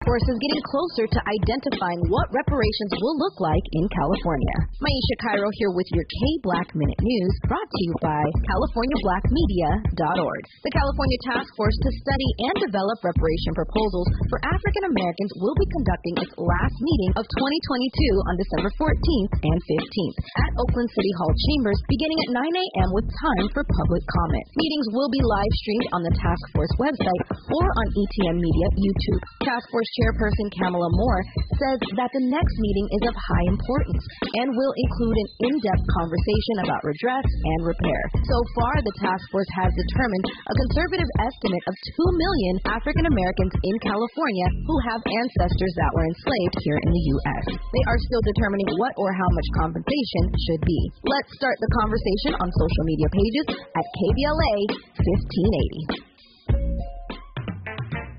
force is getting closer to identifying what reparations will look like in California. Maisha Cairo here with your K-Black Minute News, brought to you by CaliforniaBlackMedia.org. The California Task Force to study and develop reparation proposals for African Americans will be conducting its last meeting of 2022 on December 14th and 15th at Oakland City Hall Chambers, beginning at 9 a.m. with time for public comment. Meetings will be live streamed on the Task Force website or on ETM Media YouTube. Task Force Chairperson Kamala Moore says that the next meeting is of high importance and will include an in-depth conversation about redress and repair. So far, the task force has determined a conservative estimate of 2 million African Americans in California who have ancestors that were enslaved here in the U.S. They are still determining what or how much compensation should be. Let's start the conversation on social media pages at KBLA 1580.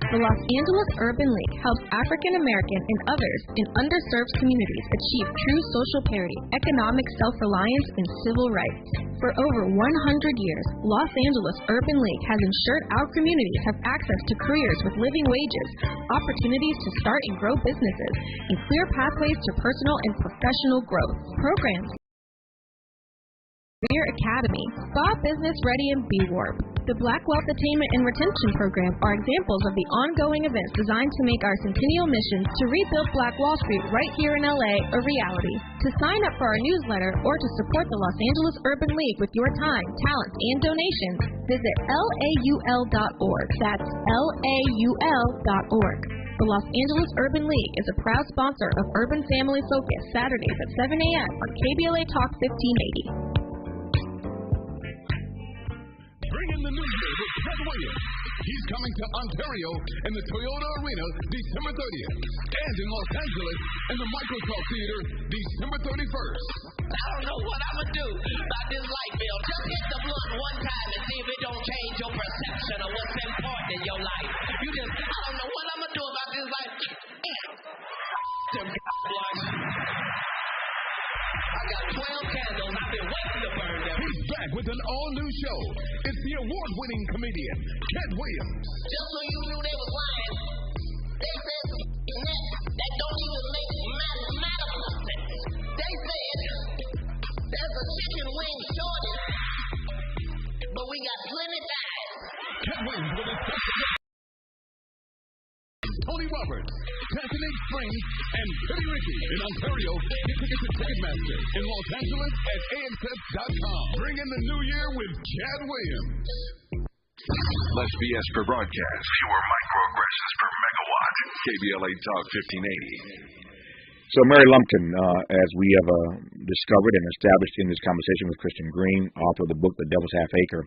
The Los Angeles Urban League helps African American and others in underserved communities achieve true social parity, economic self-reliance, and civil rights. For over 100 years, Los Angeles Urban League has ensured our communities have access to careers with living wages, opportunities to start and grow businesses, and clear pathways to personal and professional growth. Programs Career Academy, Spa Business Ready, and B-Warp. The Black Wealth Attainment and Retention Program are examples of the ongoing events designed to make our centennial mission to rebuild Black Wall Street right here in LA a reality. To sign up for our newsletter or to support the Los Angeles Urban League with your time, talents, and donations, visit laul.org. That's laul.org. The Los Angeles Urban League is a proud sponsor of Urban Family Focus, Saturdays at 7 a.m. on KBLA Talk 1580. Bring in the new year with Ted Williams. He's coming to Ontario in the Toyota Arena December 30th. And in Los Angeles in the Microsoft Theater December 31st. I don't know what I'm going to do about this light bill. Just hit the blunt one time and see if it don't change your perception of what's important in your life. I don't know what I'm going to do about this light. I got 12 candles. I've been waiting to burn them. He's back with an all-new show. It's the award-winning comedian, Ted Williams. Just so you knew they was lying. They said that don't even make mathematical sense. They said there's a chicken wing shortage, but we got plenty thighs. Ted Williams with his special Tony Roberts, Anthony Springs, and Kitty Ricky in Ontario. Get tickets at Ticketmaster. In Los Angeles at AXS.com. Bring in the new year with Chad Williams. Less BS per broadcast. Fewer microaggressions per megawatt. KBLA Talk 1580. So Mary Lumpkin, as we have discovered and established in this conversation with Christian Green, author of the book The Devil's Half Acre,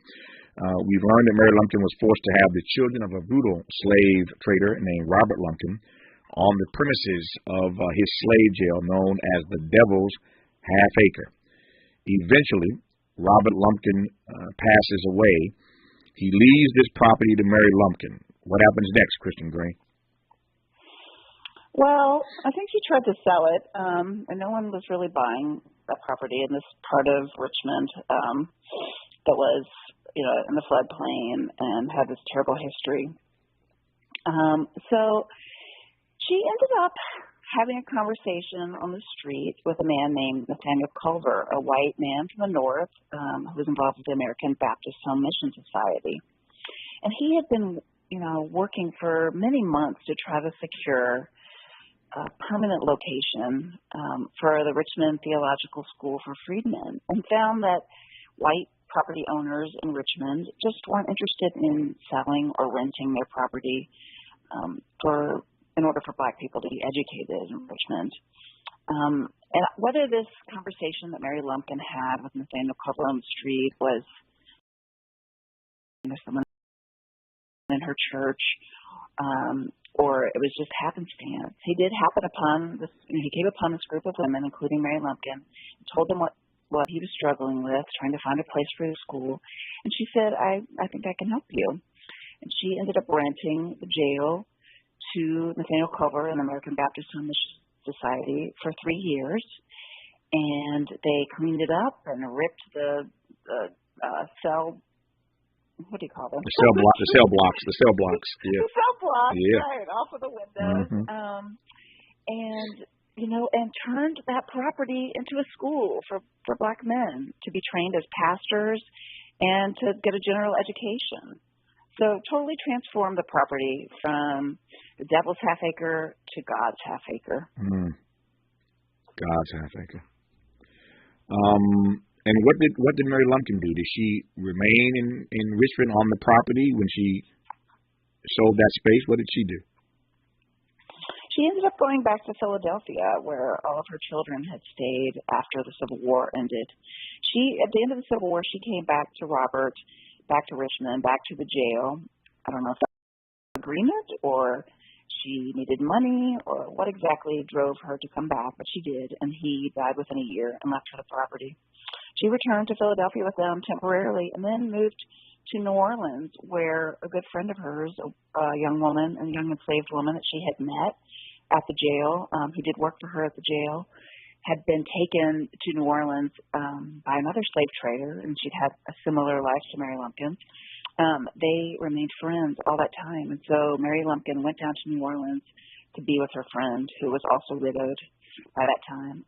we've learned that Mary Lumpkin was forced to have the children of a brutal slave trader named Robert Lumpkin on the premises of his slave jail known as the Devil's Half Acre. Eventually, Robert Lumpkin passes away. He leaves this property to Mary Lumpkin. What happens next, Christian Green? Well, I think he tried to sell it, and no one was really buying that property in this part of Richmond that was, in the floodplain and had this terrible history. So she ended up having a conversation on the street with a man named Nathaniel Culver, a white man from the north who was involved with the American Baptist Home Mission Society. And he had been, working for many months to try to secure a permanent location for the Richmond Theological School for Freedmen, and found that white property owners in Richmond just weren't interested in selling or renting their property in order for black people to be educated in Richmond. And whether this conversation that Mary Lumpkin had with Nathaniel Culver on the street was someone in her church, or it was just happenstance, he did happen upon this. He came upon this group of women, including Mary Lumpkin, and told them what he was struggling with, trying to find a place for his school. And she said, I think I can help you. And she ended up renting the jail to Nathaniel Culver and the American Baptist Home Mission Society for 3 years. And they cleaned it up and ripped the cell what do you call them? The cell blocks. Yeah. The cell blocks, Yeah. right, off of the windows. And turned that property into a school for black men to be trained as pastors and to get a general education. So totally transformed the property from the devil's half acre to God's half acre. God's half acre. And what did Mary Lumpkin do? Did she remain in Richmond on the property when she sold that space? What did she do? She ended up going back to Philadelphia, where all of her children had stayed after the Civil War ended. At the end of the Civil War, she came back to Robert, back to Richmond, back to the jail. I don't know if that was an agreement or she needed money or what exactly drove her to come back, but she did, and he died within a year and left her the property. She returned to Philadelphia with them temporarily and then moved to New Orleans, where a good friend of hers, a young enslaved woman that she had met at the jail, who did work for her at the jail, had been taken to New Orleans by another slave trader, and she'd had a similar life to Mary Lumpkin. They remained friends all that time, and so Mary Lumpkin went down to New Orleans to be with her friend, who was also widowed by that time.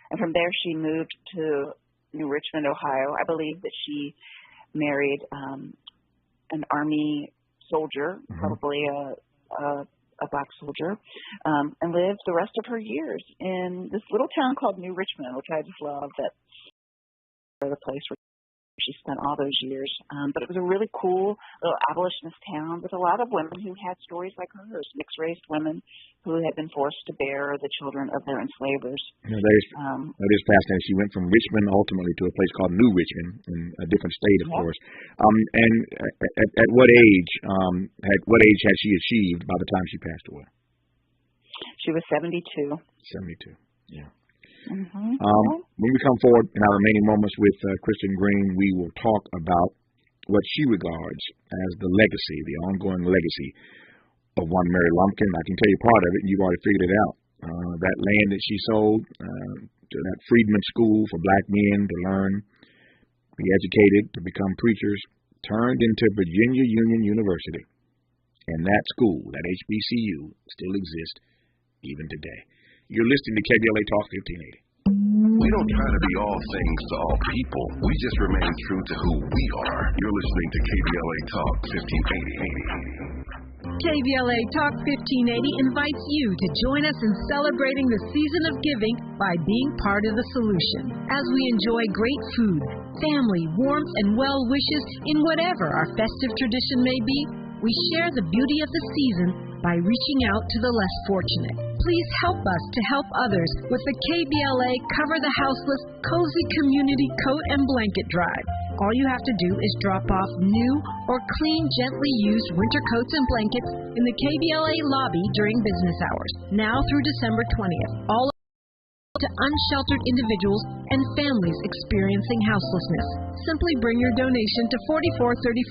And from there, she moved to New Richmond, Ohio. I believe that she married an Army soldier, probably a black soldier, and lived the rest of her years in this little town called New Richmond, which I just love. That the place where she spent all those years. But it was a really cool little abolitionist town with a lot of women who had stories like hers, mixed-race women who had been forced to bear the children of their enslavers. That is fascinating. She went from Richmond ultimately to a place called New Richmond, in a different state, of course. And at what age had she achieved by the time she passed away? She was 72. 72, yeah. When we come forward in our remaining moments with Kristen Green, we will talk about what she regards as the legacy, the ongoing legacy of one Mary Lumpkin. I can tell you part of it, and you've already figured it out. That land that she sold to that freedman school for black men to learn, be educated, to become preachers, turned into Virginia Union University. And that school, that HBCU, still exists even today. You're listening to KBLA Talk 1580. We don't try to be all things to all people. We just remain true to who we are. You're listening to KBLA Talk 1580. KBLA Talk 1580 invites you to join us in celebrating the season of giving by being part of the solution. As we enjoy great food, family, warmth, and well wishes in whatever our festive tradition may be, we share the beauty of the season by reaching out to the less fortunate. Please help us to help others with the KBLA Cover the Houseless Cozy Community Coat and Blanket Drive. All you have to do is drop off new or clean, gently used winter coats and blankets in the KBLA lobby during business hours, now through December 20th. All to unsheltered individuals and families experiencing houselessness. Simply bring your donation to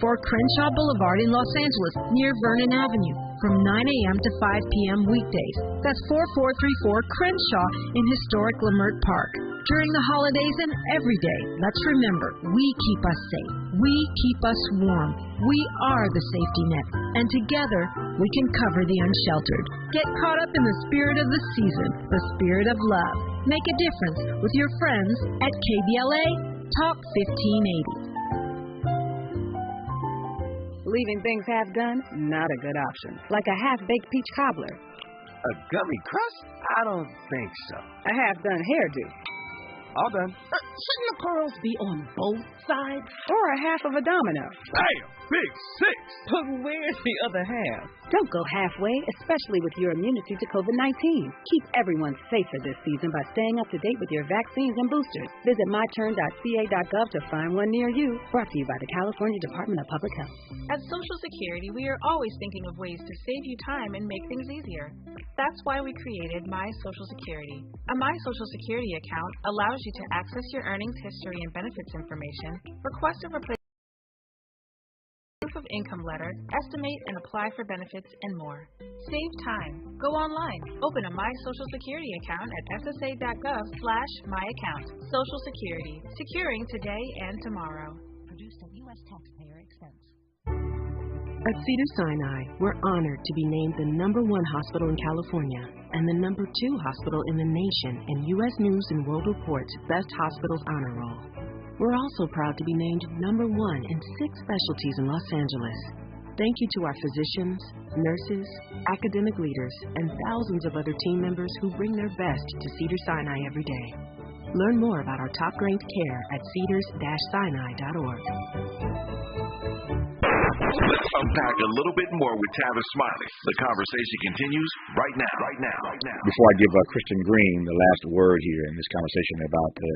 4434 Crenshaw Boulevard in Los Angeles, near Vernon Avenue, from 9 a.m. to 5 p.m. weekdays. That's 4434 Crenshaw in historic Leimert Park. During the holidays and every day, let's remember, we keep us safe. We keep us warm. We are the safety net. And together, we can cover the unsheltered. Get caught up in the spirit of the season, the spirit of love. Make a difference with your friends at KBLA Talk 1580. Leaving things half done? Not a good option. Like a half-baked peach cobbler. A gummy crust? I don't think so. A half-done hairdo. All done. Shouldn't the pearls be on both sides? Or a half of a domino? Bam! Big six! But where's the other half? Don't go halfway, especially with your immunity to COVID-19. Keep everyone safer this season by staying up to date with your vaccines and boosters. Visit myturn.ca.gov to find one near you. Brought to you by the California Department of Public Health. At Social Security, we are always thinking of ways to save you time and make things easier. That's why we created My Social Security. A My Social Security account allows you to access your earnings history and benefits information, request a replacement proof of income letter, estimate and apply for benefits, and more. Save time. Go online. Open a My Social Security account at ssa.gov/myaccount. Social Security. Securing today and tomorrow. Produced at U.S. taxpayer expense. At Cedars-Sinai, we're honored to be named the #1 hospital in California and the #2 hospital in the nation in U.S. News and World Report's Best Hospitals Honor Roll. We're also proud to be named #1 in 6 specialties in Los Angeles. Thank you to our physicians, nurses, academic leaders, and thousands of other team members who bring their best to Cedars-Sinai every day. Learn more about our top-ranked care at cedars-sinai.org. Let's unpack a little bit more with Tavis Smiley. The conversation continues right now. Before I give Kristen Green the last word here in this conversation about the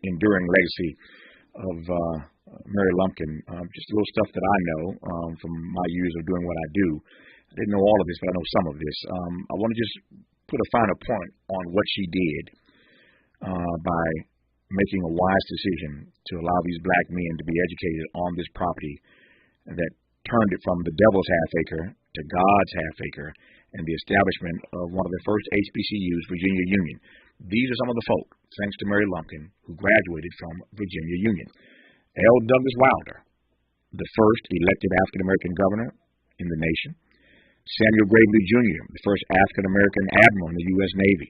enduring legacy of Mary Lumpkin, just a little stuff that I know from my years of doing what I do. I didn't know all of this, but I know some of this. I want to just put a finer point on what she did by making a wise decision to allow these black men to be educated on this property that turned it from the devil's half acre to God's half acre and the establishment of one of the first HBCUs, Virginia Union. These are some of the folk, thanks to Mary Lumpkin, who graduated from Virginia Union. L. Douglas Wilder, the first elected African-American governor in the nation. Samuel Gravely Jr., the first African-American admiral in the U.S. Navy.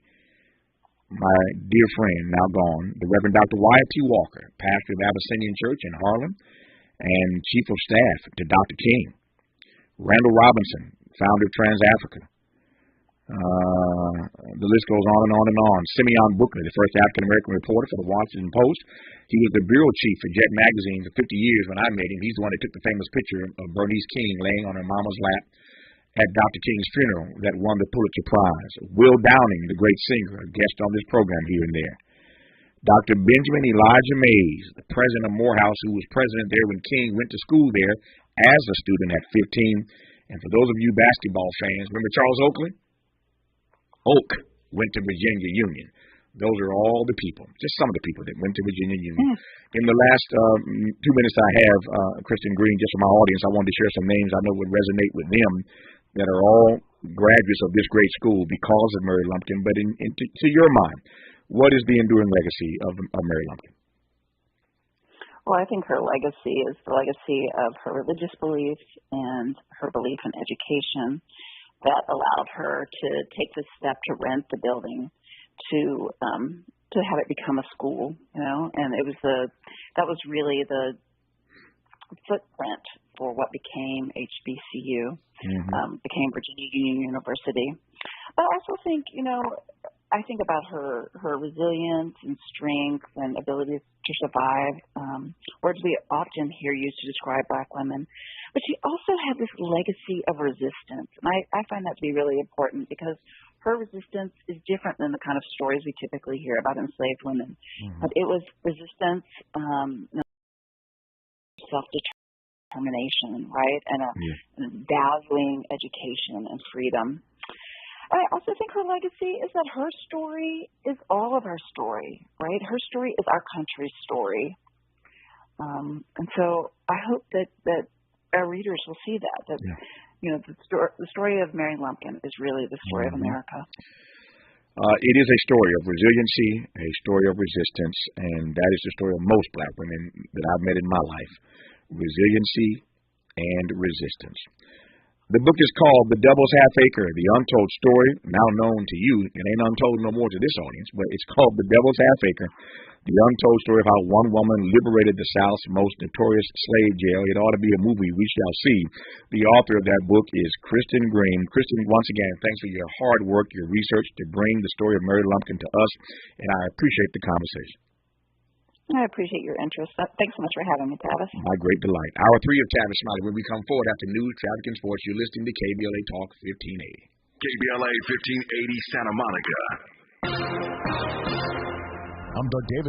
My dear friend, now gone, the Reverend Dr. Wyatt T. Walker, pastor of Abyssinian Church in Harlem, and chief of staff to Dr. King. Randall Robinson, founder of Trans-Africa. The list goes on and on and on. Simeon Booker, the first African-American reporter for the Washington Post. He was the bureau chief for Jet Magazine for 50 years when I met him. He's the one that took the famous picture of Bernice King laying on her mama's lap at Dr. King's funeral that won the Pulitzer Prize. Will Downing, the great singer, a guest on this program here and there. Dr. Benjamin Elijah Mays, the president of Morehouse, who was president there when King went to school there as a student at 15. And for those of you basketball fans, remember Charles Oakley? Oak went to Virginia Union. Those are all the people, just some of the people that went to Virginia Union. In the last 2 minutes I have, Kristen Green, just for my audience, I wanted to share some names I know would resonate with them that are all graduates of this great school because of Mary Lumpkin. But to your mind, what is the enduring legacy of Mary Lumpkin? Well, I think her legacy is the legacy of her religious beliefs and her belief in education that allowed her to take the step to rent the building to have it become a school, and that was really the footprint for what became HBCU, became Virginia Union University. But I also think, I think about her resilience and strength and ability to survive, words we often hear used to describe black women. But she also had this legacy of resistance. And I find that to be really important because her resistance is different than the kind of stories we typically hear about enslaved women. But it was resistance, self-determination, right? And valuing education and freedom. I also think her legacy is that her story is all of our story, right? Her story is our country's story. And so I hope that our readers will see that the story of Mary Lumpkin is really the story of America. It is a story of resiliency, a story of resistance, and that is the story of most black women that I've met in my life. Resiliency and resistance. The book is called The Devil's Half Acre, The Untold Story, now known to you. It ain't untold no more to this audience, but it's called The Devil's Half Acre, The Untold Story of How One Woman Liberated the South's Most Notorious Slave Jail. It ought to be a movie we shall see. The author of that book is Kristen Green. Kristen, once again, thanks for your hard work, your research to bring the story of Mary Lumpkin to us, and I appreciate the conversation. I appreciate your interest. Thanks so much for having me, Tavis. My great delight. Hour 3 of Tavis Smiley. When we come forward after news, traffic, and sports, you're listening to KBLA Talk 1580. KBLA 1580 Santa Monica. I'm Doug Davis.